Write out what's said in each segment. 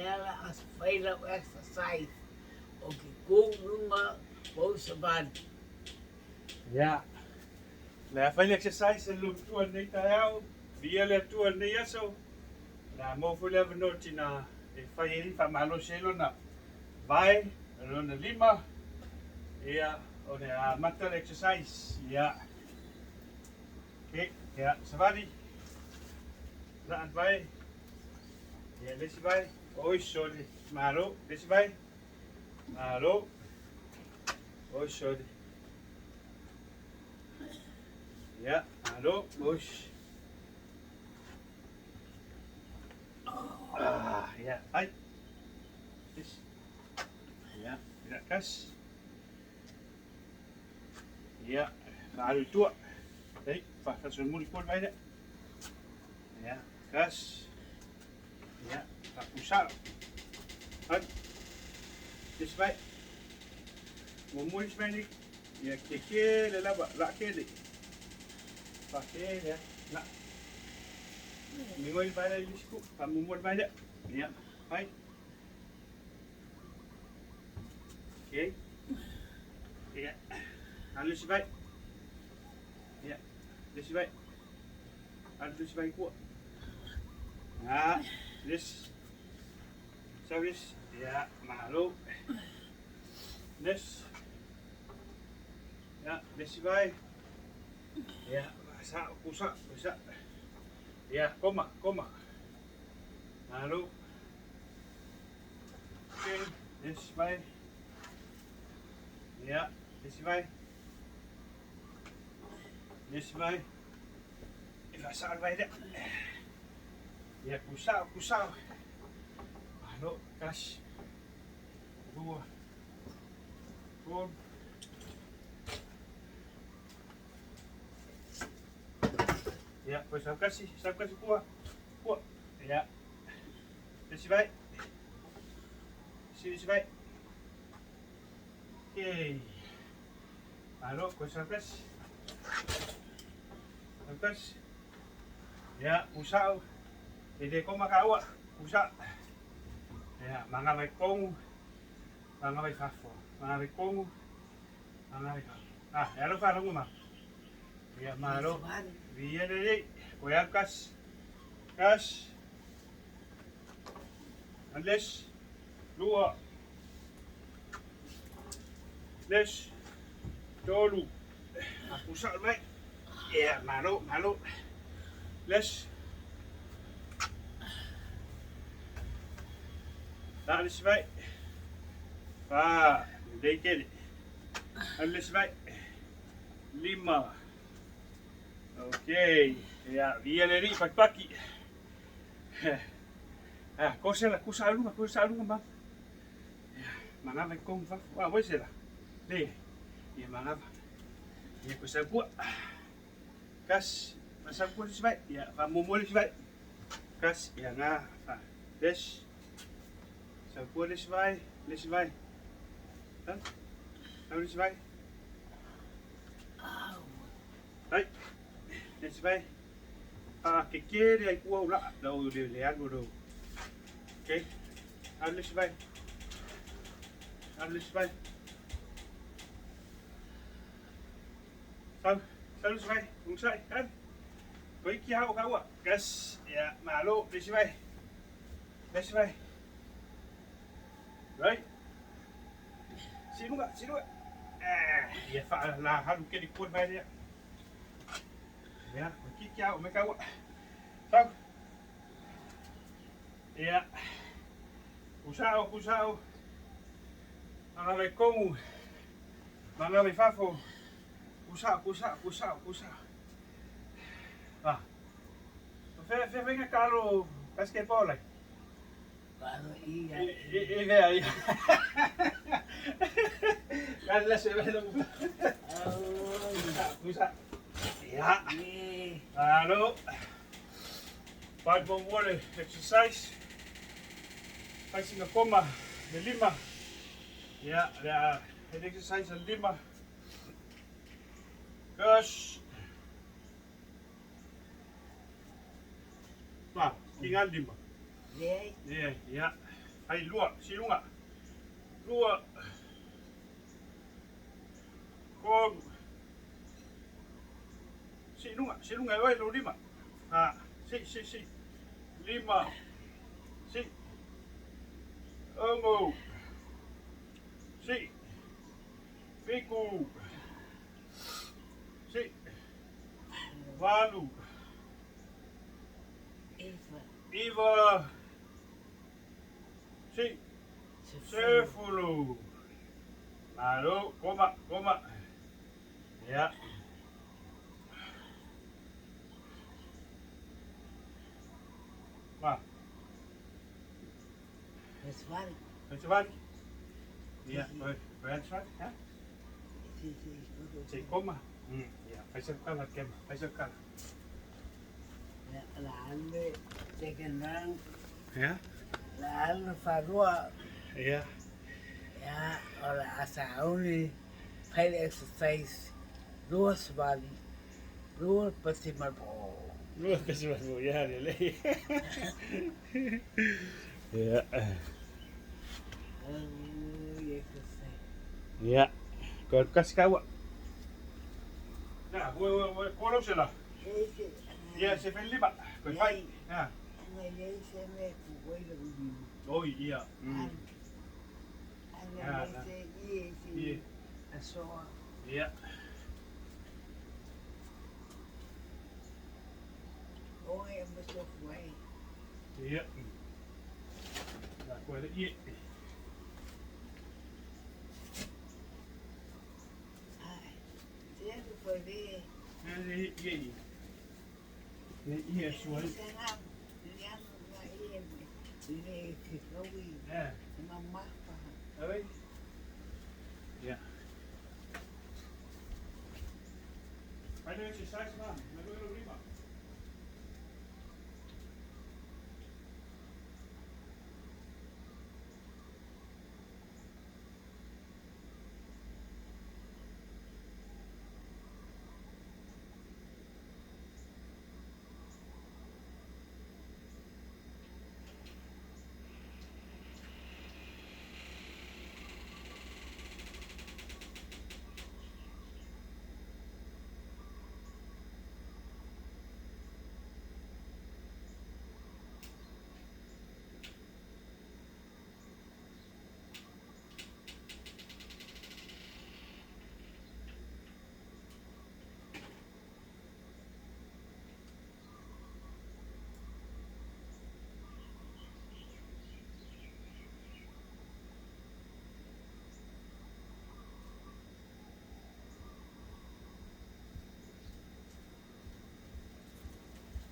Ela as faila exercise. O que kung numa po sa bad. Ja. La fai exercise lu tuan nei tau. Via le Atua nei aso. Na mo fu le venoti na e fai ni fa malo selo na. Vai, na lima. Ia o ne a mata exercise. Ja. Okay, ja, savadi. Raan vai. Ja, desi vai. Oi, sorry. Malo, desi vai. Malo. Oi, sorry. Ja, hallo, Bush. Ah, ja, ai. Dis. Ja, ja, kas. Ja, lalu tua. Hei, fakkan sun muli pun baik. Ja, kas. Ja, tak usah. Hai. Dis baik. Mumuli sebenarnya. Ya, keke lelaba, lak kele. Pakai ya, nak minggu pada disku, kamu buat banyak, ya, baik, okay, ya, halus baik, ya, halus baik, halus baik kuat, nah, halus, service, ya, malu, halus, ya, halus baik, ya. Pusat. Ya, koma. Lalu. Okay, this way. Ya, this way. This way. Ivasal baik dah. Ya, pusat. Lalu, kas. Dua. Pun. Ya, pues kasih kuah. Ya. Kasih baik. Sini baik. Okey. Lalu pues kas. Ya, usah. Ide ko makawa. Usah. Ya, mga may kong. Mga may fafo. Mga may kong. Mga may. Ah, ya lo farong mo. Ya, malo. Viia le Atua, kas. Les. Dua. Les. Tolu. Aku sak baik. Ya, malo. Les. Tak les baik. Dikit. Les baik. 5. Okey, ya, Viia le pagi. Kusa alunga bang. Ya, mana vai kong fa. Wah, boleh lah. Deh, ya mana va. Ya kusa buat. Kas, masa buat sebaik. Ya, kamu boleh sebaik. Kas, ya ngah. Des. Sabuat sebaik. Kan? Tahu sebaik. Hai. Let's bay. Keke dia kuah ulah dah dia lihat bodoh. Okay. Let's bay. Let's bay.Ungsai kan. Kau kau gas. Ya, malu let's bay. Right. Sini. Ya fa lah halu ke di pun bay dia. Ya, kikau mereka buat. Tahu? Ya. Usau. Mana may kong. Mana may fafo. Usau. Ah. Venga caro basketball. Para iya. Iya. Kala se ve lo. Usau. Ya. Lalu 5 more water exercise. Facing a coma de 5. Ya, el exercise de 5. Gas. Tinggal 5. Ya. Ai lua, silunga. Lua. Kong. Silunga oi lo lima. Si. Lima. Si. Ongo. Si. Fiku. Si. Valu. Iva. Si. Sefulu. Lalu, koma. Ya. Ma. Festival. Ya, festival, ya. Si, koma. Ya, festival at kema. Festival. Lalu sekarang Ya. lalu farua Ya. ya orang asal ni paid exercise luas bali luas pasti marpo. Luas festival mo ya, lele. Ya. Exercise. Ya. Kau kasih kawa. Nah, gue kolom sila. Ya, se fel lima. Kau fai. Ya. Ngai seme kuai lagu. Oh iya. Ana mese i asoa. Ya. Oh ya mese kuai. Iya. Nah, kau ada iya. Ai. Dia tu pergi. Iya. Iya, suai. Senang. Dia ngai ini kikawi. Ya. Mama. Oi. Ya. Ada exercise man. Lalu lima.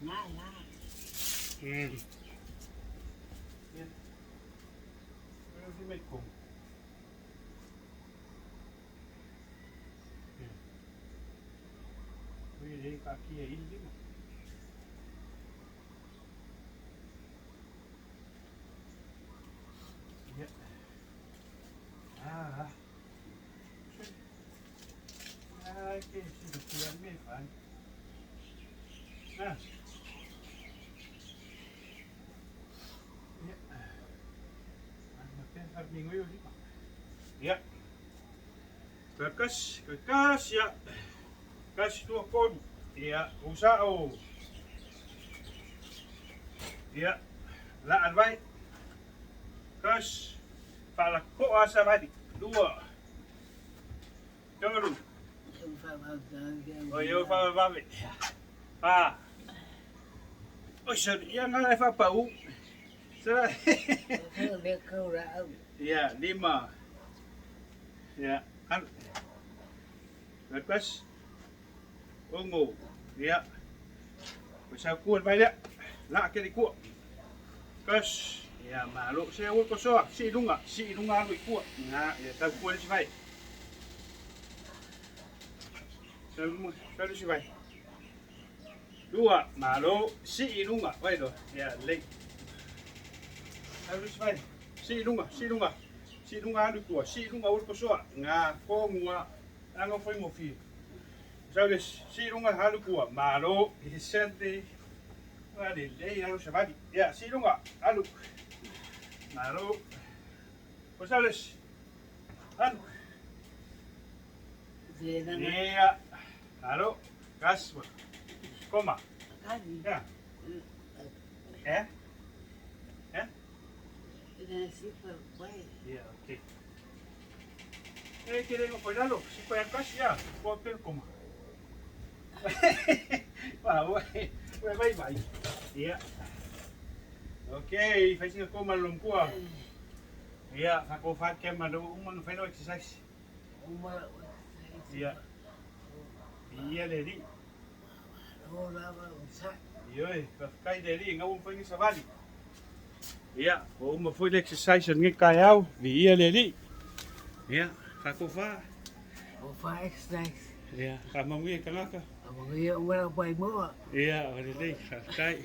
Nah. Ya. Pero si may kong. Pwede kaki ya ini mah. Ya. Okay, sudah keluar ni, Fan. Ya. Minggu ini, Pak. Ya. Kerkas ya. Kas tu kon. Ya, usao. Ya. Laan baik. Kas. Palak ko asa badi. Dua. Tunggu. Oh, yo fa babi. Oh, sorry. Yang ngalai fa pau. Sorry. Ya, 5. Ya, kan. Kertas. Ungu. Ya. Bisa kuat banyak. Nak kiri kuat. Kas. Ya, malu saya ul kosong. Si dunga lu kuat. Nah, ya tahu kuat si baik. Selalu si baik. 2, malu si dunga. Baik doh. Ya, leg. Selalu si baik. Si dunga lu kuat. Si dunga ul kosong. Nah, kau mua. Ang foi mo fi. Selalu si dunga halu kuat. Malu hisente. Ada lei harus sebadi. Ya, si dunga halu. Naro. Gonzales. Han. Tēnanga. Ia. Naro. Gas. Koma. Kani. Ja. Eh? Eh? Ina sipa pai. Ia, okay. Eh, kira ngau painalo. Sipa yang kas ya. Kau pel koma. Wah, wai bai. Ia. Okay, fai singa koma lumpua. Ia, ako fa ke madu umang fai no exercise. Uma. Ia. Ia le di. Ora ba usa. Ioi, kai le di ngau fai ni savali. Ia, o uma foi exercise ngi kai au, vi le di. Ia, ako fa. O fa exercise. Ia, ka mamui ka ngaka. Amo ia ora pai mo. Ia, ore dei, kai.